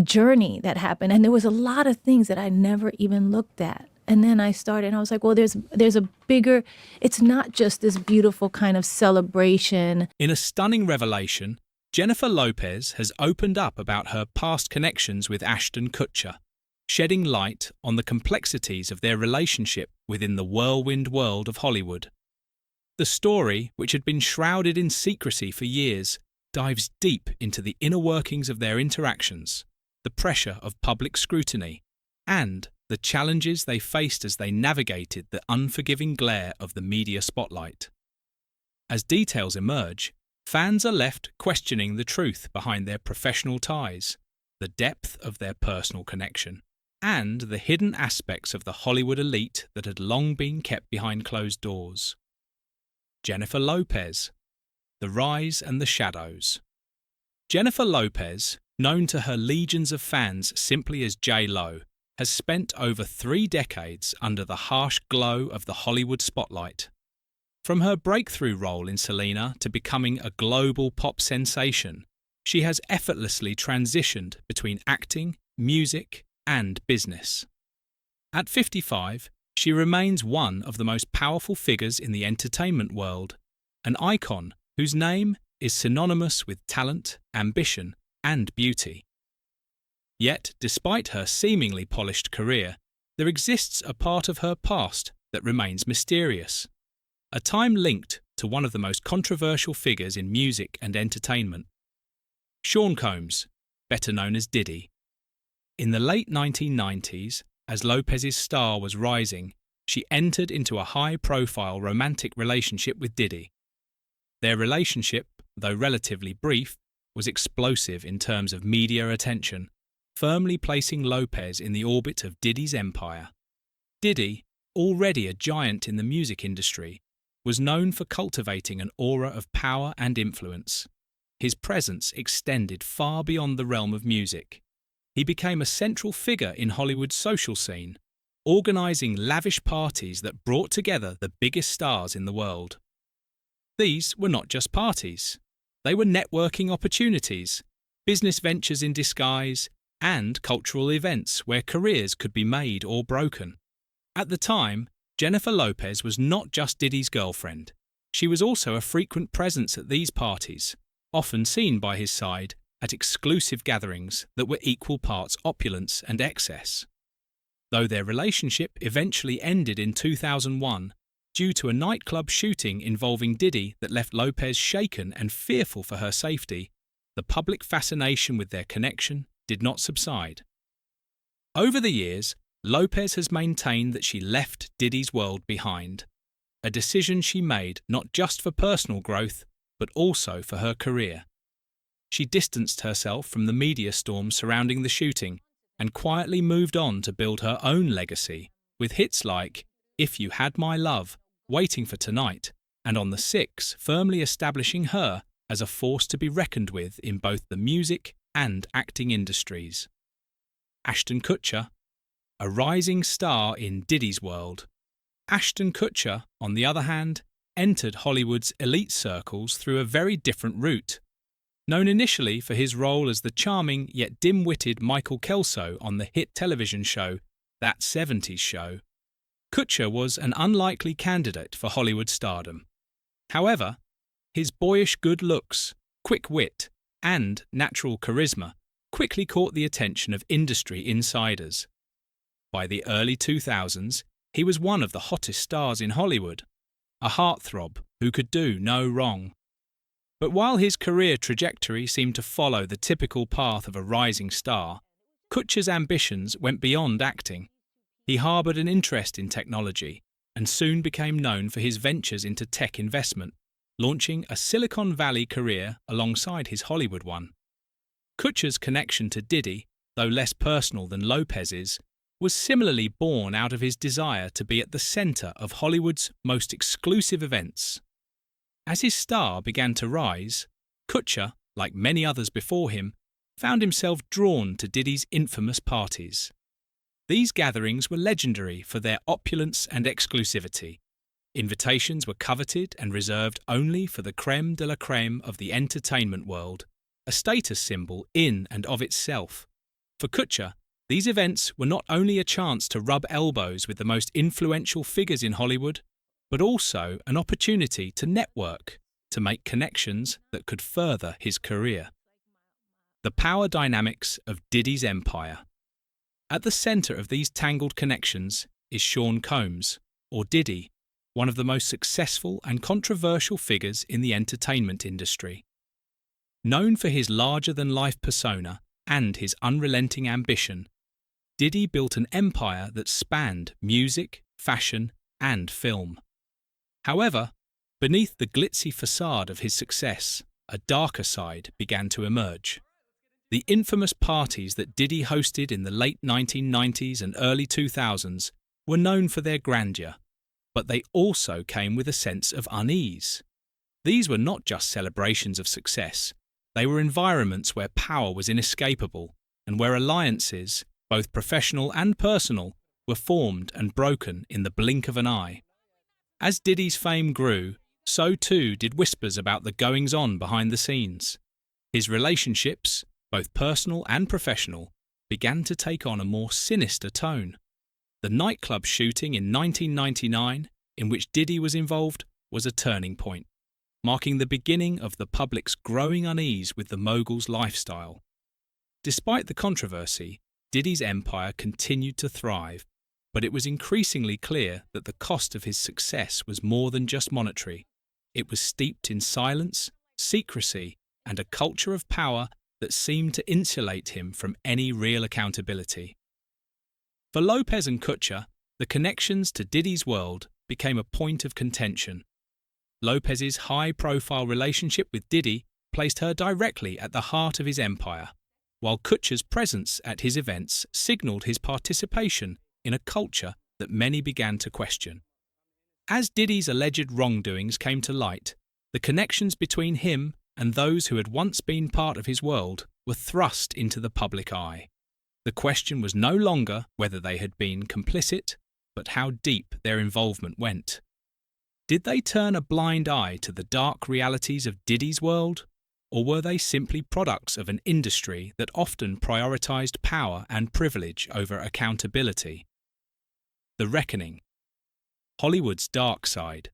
journey that happened. And there was a lot of things that I never even looked at. And then I started, and I was like, well, there's a bigger, it's not just this beautiful kind of celebration. In a stunning revelation, Jennifer Lopez has opened up about her past connections with Ashton Kutcher, shedding light on the complexities of their relationship within the whirlwind world of Hollywood. The story, which had been shrouded in secrecy for years, dives deep into the inner workings of their interactions, the pressure of public scrutiny, and the challenges they faced as they navigated the unforgiving glare of the media spotlight. As details emerge, fans are left questioning the truth behind their professional ties, the depth of their personal connection, and the hidden aspects of the Hollywood elite that had long been kept behind closed doors. Jennifer Lopez, the rise and the shadows. Jennifer Lopez, known to her legions of fans simply as J-Lo, has spent over 3 decades under the harsh glow of the Hollywood spotlight. From her breakthrough role in Selena to becoming a global pop sensation, she has effortlessly transitioned between acting, music, and business. At 55, she remains one of the most powerful figures in the entertainment world, an icon whose name is synonymous with talent, ambition, and beauty. Yet, despite her seemingly polished career, there exists a part of her past that remains mysterious, a time linked to one of the most controversial figures in music and entertainment. Sean Combs, better known as Diddy. In the late 1990s, as Lopez's star was rising, she entered into a high-profile romantic relationship with Diddy. Their relationship, though relatively brief, was explosive in terms of media attention, firmly placing Lopez in the orbit of Diddy's empire. Diddy, already a giant in the music industry, was known for cultivating an aura of power and influence. His presence extended far beyond the realm of music. He became a central figure in Hollywood's social scene, organizing lavish parties that brought together the biggest stars in the world. These were not just parties. They were networking opportunities, business ventures in disguise, and cultural events where careers could be made or broken. At the time, Jennifer Lopez was not just Diddy's girlfriend. She was also a frequent presence at these parties, often seen by his side at exclusive gatherings that were equal parts opulence and excess. Though their relationship eventually ended in 2001 due to a nightclub shooting involving Diddy that left Lopez shaken and fearful for her safety, the public fascination with their connection did not subside. Over the years, Lopez has maintained that she left Diddy's world behind, a decision she made not just for personal growth, but also for her career. She distanced herself from the media storm surrounding the shooting and quietly moved on to build her own legacy, with hits like If You Had My Love, Waiting for Tonight, and On the Six firmly establishing her as a force to be reckoned with in both the music and acting industries. Ashton Kutcher, a rising star in Diddy's world. Ashton Kutcher, on the other hand, entered Hollywood's elite circles through a very different route. Known initially for his role as the charming yet dim-witted Michael Kelso on the hit television show That 70s Show, Kutcher was an unlikely candidate for Hollywood stardom. However, his boyish good looks, quick wit, and natural charisma quickly caught the attention of industry insiders. By the early 2000s, he was one of the hottest stars in Hollywood, a heartthrob who could do no wrong. But while his career trajectory seemed to follow the typical path of a rising star, Kutcher's ambitions went beyond acting. He harboured an interest in technology and soon became known for his ventures into tech investment, launching a Silicon Valley career alongside his Hollywood one. Kutcher's connection to Diddy, though less personal than Lopez's, was similarly born out of his desire to be at the centre of Hollywood's most exclusive events. As his star began to rise, Kutcher, like many others before him, found himself drawn to Diddy's infamous parties. These gatherings were legendary for their opulence and exclusivity. Invitations were coveted and reserved only for the crème de la crème of the entertainment world, a status symbol in and of itself. For Kutcher, these events were not only a chance to rub elbows with the most influential figures in Hollywood, but also an opportunity to network, to make connections that could further his career. The power dynamics of Diddy's empire. At the centre of these tangled connections is Sean Combs, or Diddy, one of the most successful and controversial figures in the entertainment industry. Known for his larger-than-life persona and his unrelenting ambition, Diddy built an empire that spanned music, fashion, and film. However, beneath the glitzy facade of his success, a darker side began to emerge. The infamous parties that Diddy hosted in the late 1990s and early 2000s were known for their grandeur, but they also came with a sense of unease. These were not just celebrations of success, they were environments where power was inescapable and where alliances, both professional and personal, were formed and broken in the blink of an eye. As Diddy's fame grew, so too did whispers about the goings-on behind the scenes. His relationships, both personal and professional, began to take on a more sinister tone. The nightclub shooting in 1999, in which Diddy was involved, was a turning point, marking the beginning of the public's growing unease with the mogul's lifestyle. Despite the controversy, Diddy's empire continued to thrive, but it was increasingly clear that the cost of his success was more than just monetary. It was steeped in silence, secrecy, and a culture of power that seemed to insulate him from any real accountability. For Lopez and Kutcher, the connections to Diddy's world became a point of contention. Lopez's high-profile relationship with Diddy placed her directly at the heart of his empire, while Kutcher's presence at his events signaled his participation in a culture that many began to question. As Diddy's alleged wrongdoings came to light, the connections between him and those who had once been part of his world were thrust into the public eye. The question was no longer whether they had been complicit, but how deep their involvement went. Did they turn a blind eye to the dark realities of Diddy's world, or were they simply products of an industry that often prioritized power and privilege over accountability? The Reckoning. Hollywood's dark side.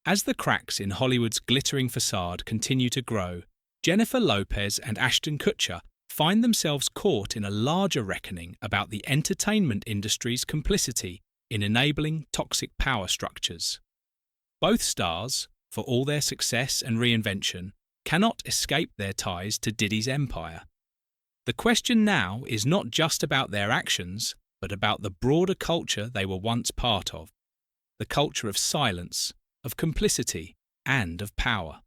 As the cracks in Hollywood's glittering facade continue to grow, Jennifer Lopez and Ashton Kutcher find themselves caught in a larger reckoning about the entertainment industry's complicity in enabling toxic power structures. Both stars, for all their success and reinvention, cannot escape their ties to Diddy's empire. The question now is not just about their actions, but about the broader culture they were once part of. The culture of silence, of complicity, and of power.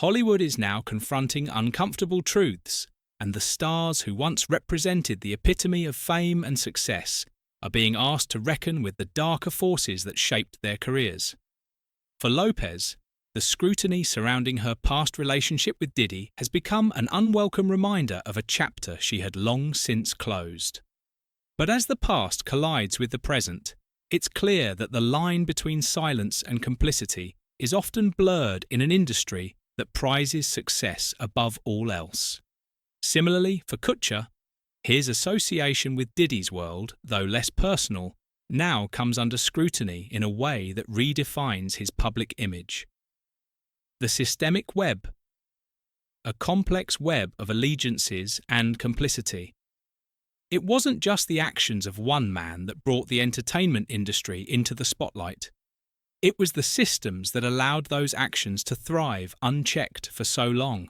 Hollywood is now confronting uncomfortable truths, and the stars who once represented the epitome of fame and success are being asked to reckon with the darker forces that shaped their careers. For Lopez, the scrutiny surrounding her past relationship with Diddy has become an unwelcome reminder of a chapter she had long since closed. But as the past collides with the present, it's clear that the line between silence and complicity is often blurred in an industry that prizes success above all else. Similarly, for Kutcher, his association with Diddy's world, though less personal, now comes under scrutiny in a way that redefines his public image. The systemic web. A complex web of allegiances and complicity. It wasn't just the actions of one man that brought the entertainment industry into the spotlight. It was the systems that allowed those actions to thrive unchecked for so long.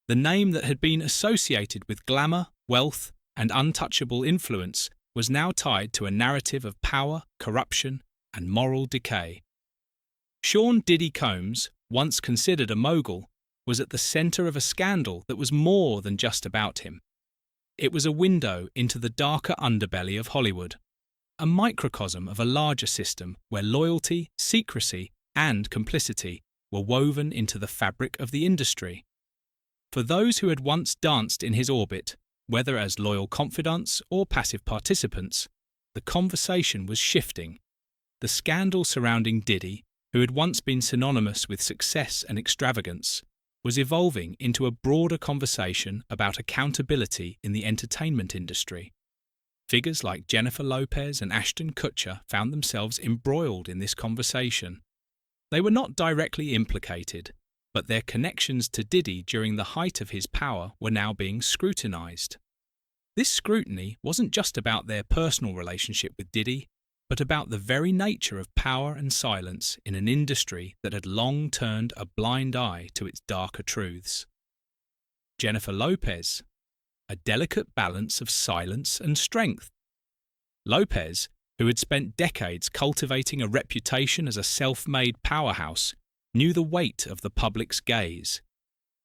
The name that had been associated with glamour, wealth, and untouchable influence was now tied to a narrative of power, corruption, and moral decay. Sean Diddy Combs, once considered a mogul, was at the centre of a scandal that was more than just about him. It was a window into the darker underbelly of Hollywood, a microcosm of a larger system where loyalty, secrecy, and complicity were woven into the fabric of the industry. For those who had once danced in his orbit, whether as loyal confidants or passive participants, the conversation was shifting. The scandal surrounding Diddy, who had once been synonymous with success and extravagance, was evolving into a broader conversation about accountability in the entertainment industry. Figures like Jennifer Lopez and Ashton Kutcher found themselves embroiled in this conversation. They were not directly implicated, but their connections to Diddy during the height of his power were now being scrutinized. This scrutiny wasn't just about their personal relationship with Diddy, but about the very nature of power and silence in an industry that had long turned a blind eye to its darker truths. Jennifer Lopez, a delicate balance of silence and strength. Lopez, who had spent decades cultivating a reputation as a self-made powerhouse, knew the weight of the public's gaze.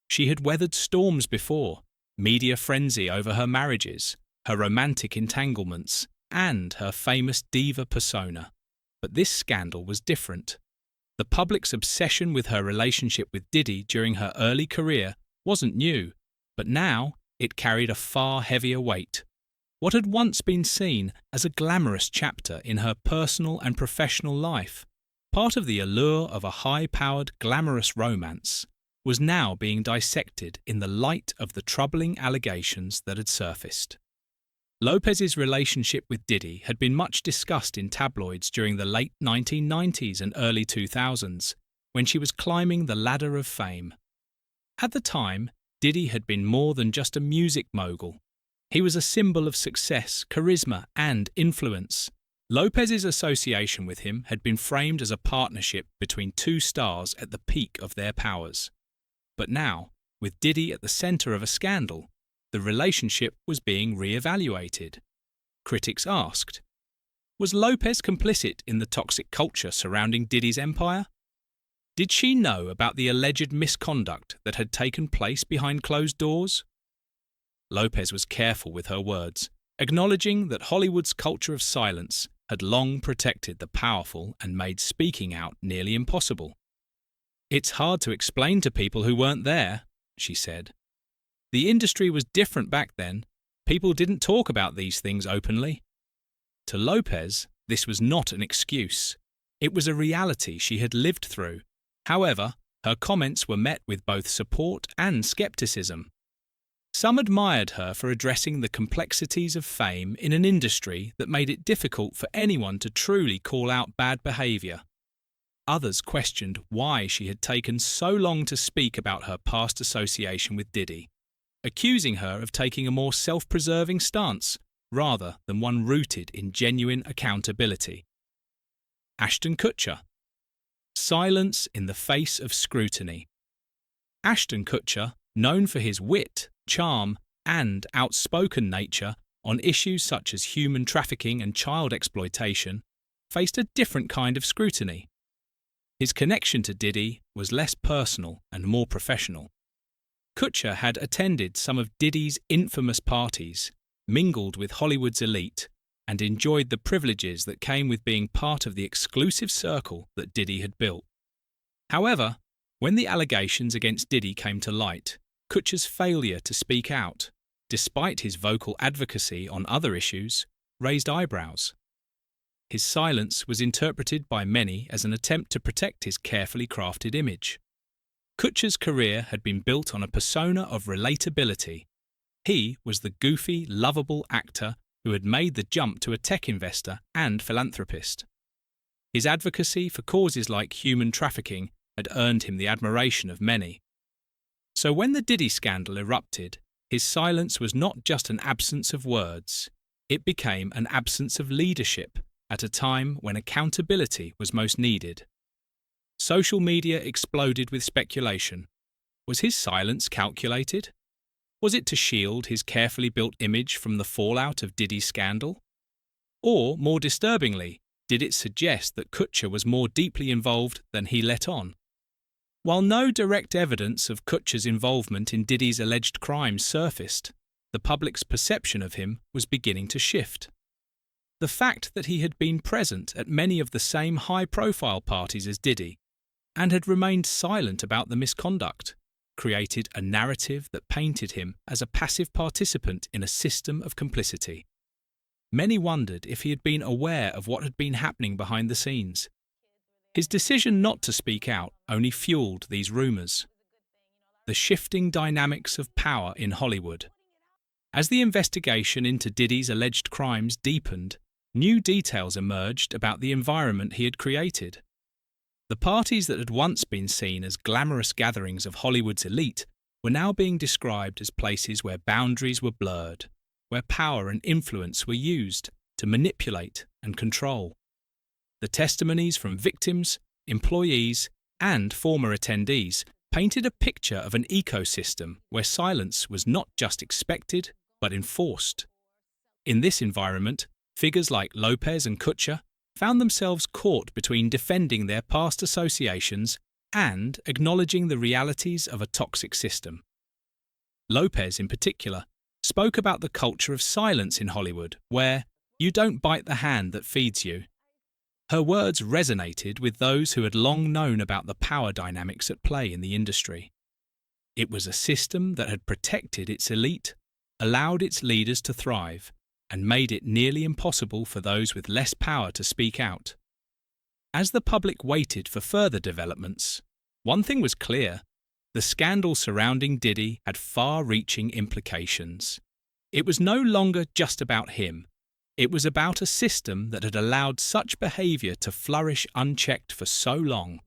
She had weathered storms before, media frenzy over her marriages, her romantic entanglements, and her famous diva persona. But this scandal was different. The public's obsession with her relationship with Diddy during her early career wasn't new, but now it carried a far heavier weight. What had once been seen as a glamorous chapter in her personal and professional life, part of the allure of a high-powered, glamorous romance, was now being dissected in the light of the troubling allegations that had surfaced. Lopez's relationship with Diddy had been much discussed in tabloids during the late 1990s and early 2000s, when she was climbing the ladder of fame. At the time, Diddy had been more than just a music mogul. He was a symbol of success, charisma, and influence. Lopez's association with him had been framed as a partnership between two stars at the peak of their powers. But now, with Diddy at the centre of a scandal, the relationship was being re-evaluated. Critics asked, was Lopez complicit in the toxic culture surrounding Diddy's empire? Did she know about the alleged misconduct that had taken place behind closed doors? Lopez was careful with her words, acknowledging that Hollywood's culture of silence had long protected the powerful and made speaking out nearly impossible. "It's hard to explain to people who weren't there," she said. "The industry was different back then. People didn't talk about these things openly." To Lopez, this was not an excuse. It was a reality she had lived through. However, her comments were met with both support and skepticism. Some admired her for addressing the complexities of fame in an industry that made it difficult for anyone to truly call out bad behaviour. Others questioned why she had taken so long to speak about her past association with Diddy, accusing her of taking a more self-preserving stance rather than one rooted in genuine accountability. Ashton Kutcher. Silence in the face of scrutiny. Ashton Kutcher, known for his wit, charm, and outspoken nature on issues such as human trafficking and child exploitation, faced a different kind of scrutiny. His connection to Diddy was less personal and more professional. Kutcher had attended some of Diddy's infamous parties, mingled with Hollywood's elite, and enjoyed the privileges that came with being part of the exclusive circle that Diddy had built. However, when the allegations against Diddy came to light, Kutcher's failure to speak out, despite his vocal advocacy on other issues, raised eyebrows. His silence was interpreted by many as an attempt to protect his carefully crafted image. Kutcher's career had been built on a persona of relatability. He was the goofy, lovable actor who had made the jump to a tech investor and philanthropist. His advocacy for causes like human trafficking had earned him the admiration of many. So when the Diddy scandal erupted, his silence was not just an absence of words, it became an absence of leadership at a time when accountability was most needed. Social media exploded with speculation. Was his silence calculated? Was it to shield his carefully built image from the fallout of Diddy's scandal? Or, more disturbingly, did it suggest that Kutcher was more deeply involved than he let on? While no direct evidence of Kutcher's involvement in Diddy's alleged crimes surfaced, the public's perception of him was beginning to shift. The fact that he had been present at many of the same high-profile parties as Diddy and had remained silent about the misconduct created a narrative that painted him as a passive participant in a system of complicity. Many wondered if he had been aware of what had been happening behind the scenes. His decision not to speak out only fueled these rumours. the shifting dynamics of power in Hollywood. As the investigation into Diddy's alleged crimes deepened, new details emerged about the environment he had created. The parties that had once been seen as glamorous gatherings of Hollywood's elite were now being described as places where boundaries were blurred, where power and influence were used to manipulate and control. The testimonies from victims, employees, and former attendees painted a picture of an ecosystem where silence was not just expected but enforced. In this environment, figures like Lopez and Kutcher found themselves caught between defending their past associations and acknowledging the realities of a toxic system. Lopez, in particular, spoke about the culture of silence in Hollywood, where you don't bite the hand that feeds you. Her words resonated with those who had long known about the power dynamics at play in the industry. It was a system that had protected its elite, allowed its leaders to thrive, and made it nearly impossible for those with less power to speak out. As the public waited for further developments, one thing was clear: the scandal surrounding Diddy had far-reaching implications. It was no longer just about him. It was about a system that had allowed such behaviour to flourish unchecked for so long.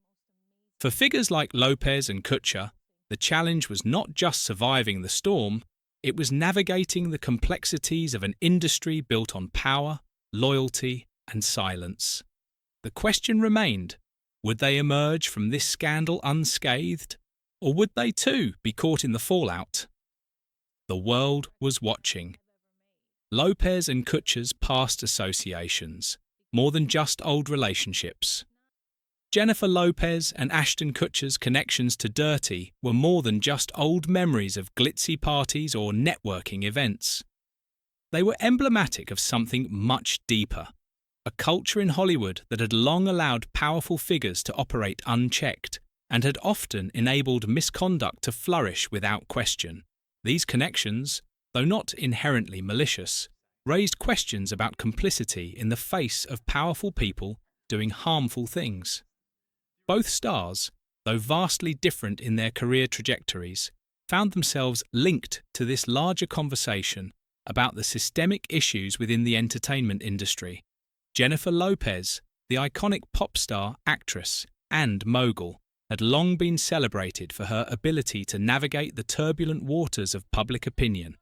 For figures like Lopez and Kutcher, the challenge was not just surviving the storm, it was navigating the complexities of an industry built on power, loyalty, and silence. The question remained: would they emerge from this scandal unscathed, or would they too be caught in the fallout? The world was watching. Lopez and Kutcher's past associations, more than just old relationships. Jennifer Lopez and Ashton Kutcher's connections to Dirty were more than just old memories of glitzy parties or networking events. They were emblematic of something much deeper, a culture in Hollywood that had long allowed powerful figures to operate unchecked and had often enabled misconduct to flourish without question. These connections, though not inherently malicious, raised questions about complicity in the face of powerful people doing harmful things. Both stars, though vastly different in their career trajectories, found themselves linked to this larger conversation about the systemic issues within the entertainment industry. Jennifer Lopez, the iconic pop star, actress, and mogul, had long been celebrated for her ability to navigate the turbulent waters of public opinion.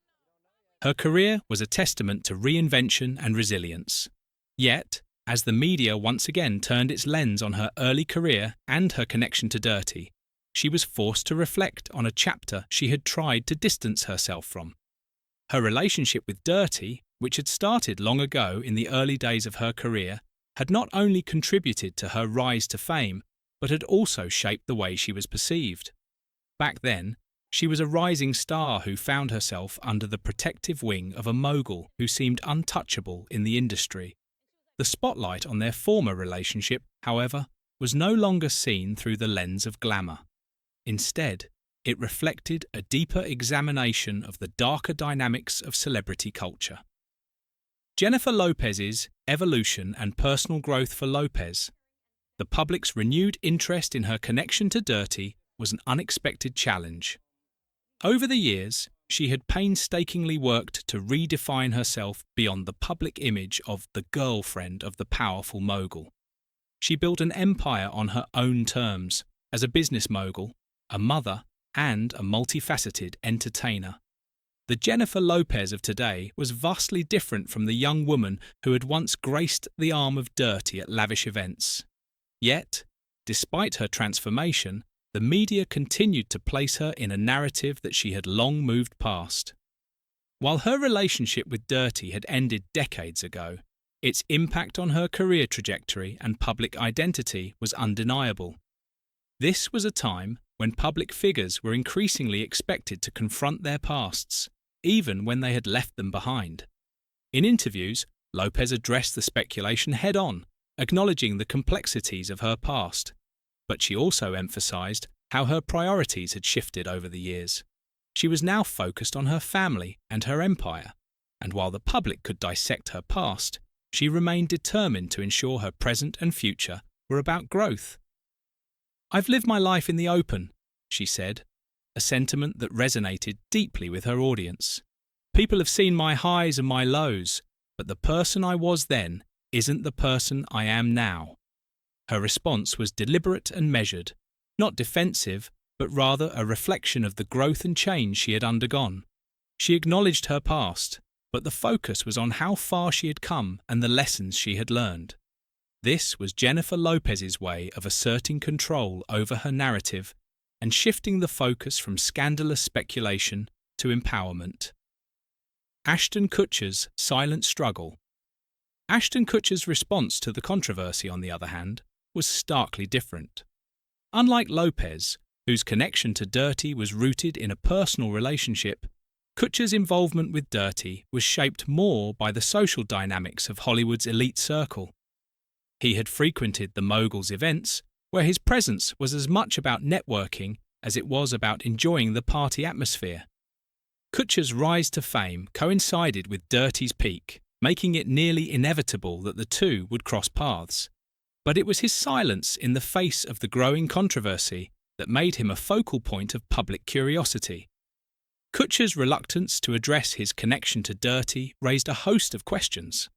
Her career was a testament to reinvention and resilience. Yet, as the media once again turned its lens on her early career and her connection to Dirty, she was forced to reflect on a chapter she had tried to distance herself from. Her relationship with Dirty, which had started long ago in the early days of her career, had not only contributed to her rise to fame, but had also shaped the way she was perceived. Back then, she was a rising star who found herself under the protective wing of a mogul who seemed untouchable in the industry. The spotlight on their former relationship, however, was no longer seen through the lens of glamour. Instead, it reflected a deeper examination of the darker dynamics of celebrity culture. Jennifer Lopez's evolution and personal growth. For Lopez, the public's renewed interest in her connection to Dirty was an unexpected challenge. Over the years, she had painstakingly worked to redefine herself beyond the public image of the girlfriend of the powerful mogul. She built an empire on her own terms, as a business mogul, a mother, and a multifaceted entertainer. The Jennifer Lopez of today was vastly different from the young woman who had once graced the arm of Dirty at lavish events. Yet, despite her transformation, the media continued to place her in a narrative that she had long moved past. While her relationship with Dirty had ended decades ago, its impact on her career trajectory and public identity was undeniable. This was a time when public figures were increasingly expected to confront their pasts, even when they had left them behind. In interviews, Lopez addressed the speculation head-on, acknowledging the complexities of her past. But she also emphasized how her priorities had shifted over the years. She was now focused on her family and her empire, and while the public could dissect her past, she remained determined to ensure her present and future were about growth. "I've lived my life in the open," she said, a sentiment that resonated deeply with her audience. People have seen my highs and my lows, but the person I was then isn't the person I am now. Her response was deliberate and measured, not defensive, but rather a reflection of the growth and change she had undergone. She acknowledged her past, but the focus was on how far she had come and the lessons she had learned. This was Jennifer Lopez's way of asserting control over her narrative and shifting the focus from scandalous speculation to empowerment. Ashton Kutcher's silent struggle. Ashton Kutcher's response to the controversy, on the other hand, was starkly different. Unlike Lopez, whose connection to Dirty was rooted in a personal relationship, Kutcher's involvement with Dirty was shaped more by the social dynamics of Hollywood's elite circle. He had frequented the mogul's events, where his presence was as much about networking as it was about enjoying the party atmosphere. Kutcher's rise to fame coincided with Dirty's peak, making it nearly inevitable that the two would cross paths. But it was his silence in the face of the growing controversy that made him a focal point of public curiosity. Kutcher's reluctance to address his connection to Dirty raised a host of questions.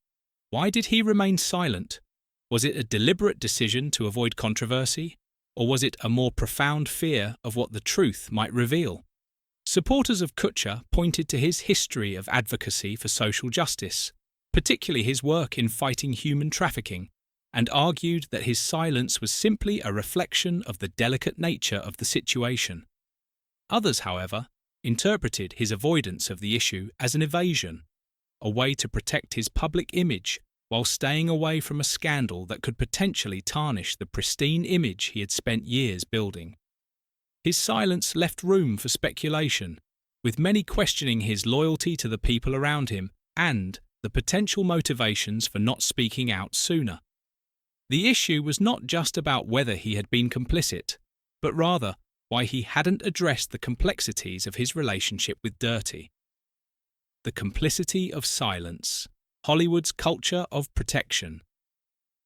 Why did he remain silent? Was it a deliberate decision to avoid controversy, or was it a more profound fear of what the truth might reveal? Supporters of Kutcher pointed to his history of advocacy for social justice, particularly his work in fighting human trafficking, and argued that his silence was simply a reflection of the delicate nature of the situation. Others, however, interpreted his avoidance of the issue as an evasion, a way to protect his public image while staying away from a scandal that could potentially tarnish the pristine image he had spent years building. His silence left room for speculation, with many questioning his loyalty to the people around him and the potential motivations for not speaking out sooner. The issue was not just about whether he had been complicit, but rather why he hadn't addressed the complexities of his relationship with Dirty. The complicity of silence, Hollywood's culture of protection.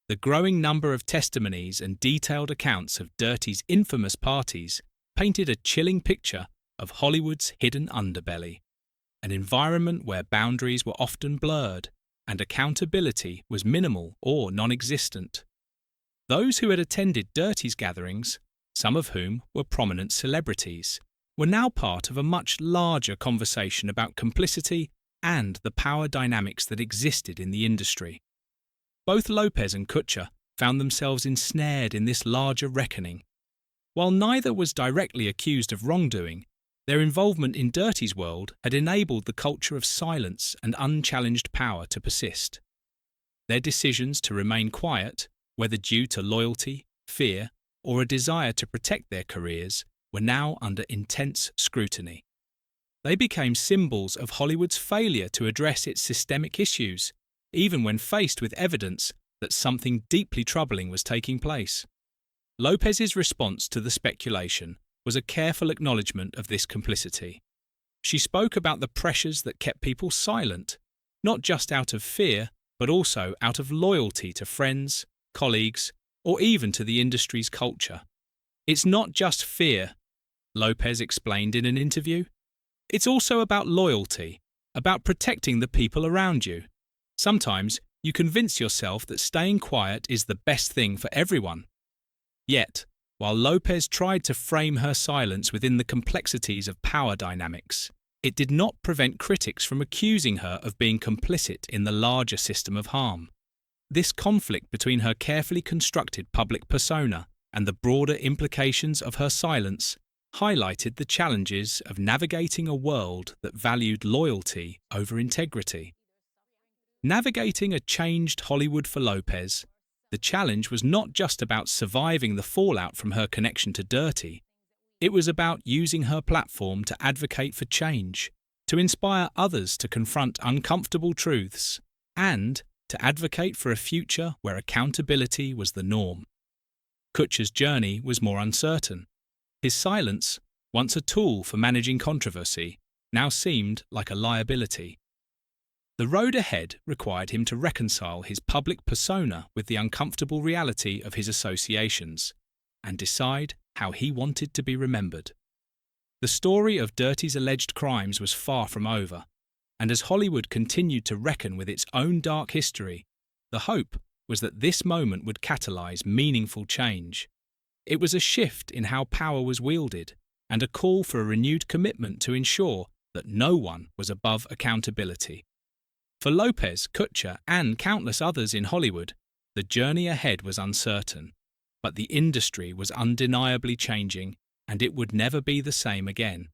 The growing number of testimonies and detailed accounts of Dirty's infamous parties painted a chilling picture of Hollywood's hidden underbelly, an environment where boundaries were often blurred and accountability was minimal or non-existent. Those who had attended Dirty's gatherings, some of whom were prominent celebrities, were now part of a much larger conversation about complicity and the power dynamics that existed in the industry. Both Lopez and Kutcher found themselves ensnared in this larger reckoning. While neither was directly accused of wrongdoing, their involvement in Dirty's world had enabled the culture of silence and unchallenged power to persist. Their decisions to remain quiet, whether due to loyalty, fear, or a desire to protect their careers, were now under intense scrutiny. They became symbols of Hollywood's failure to address its systemic issues, even when faced with evidence that something deeply troubling was taking place. Lopez's response to the speculation was a careful acknowledgement of this complicity. She spoke about the pressures that kept people silent, not just out of fear, but also out of loyalty to friends, colleagues, or even to the industry's culture. It's not just fear, Lopez explained in an interview. It's also about loyalty, about protecting the people around you. Sometimes you convince yourself that staying quiet is the best thing for everyone. Yet, while Lopez tried to frame her silence within the complexities of power dynamics, it did not prevent critics from accusing her of being complicit in the larger system of harm. This conflict between her carefully constructed public persona and the broader implications of her silence highlighted the challenges of navigating a world that valued loyalty over integrity. Navigating a changed Hollywood for Lopez, the challenge was not just about surviving the fallout from her connection to Dirty. It was about using her platform to advocate for change, to inspire others to confront uncomfortable truths, and to advocate for a future where accountability was the norm. Kutcher's journey was more uncertain. His silence, once a tool for managing controversy, now seemed like a liability. The road ahead required him to reconcile his public persona with the uncomfortable reality of his associations, and decide how he wanted to be remembered. The story of Dirty's alleged crimes was far from over, and as Hollywood continued to reckon with its own dark history, the hope was that this moment would catalyse meaningful change. It was a shift in how power was wielded, and a call for a renewed commitment to ensure that no one was above accountability. For Lopez, Kutcher, and countless others in Hollywood, the journey ahead was uncertain, but the industry was undeniably changing, and it would never be the same again.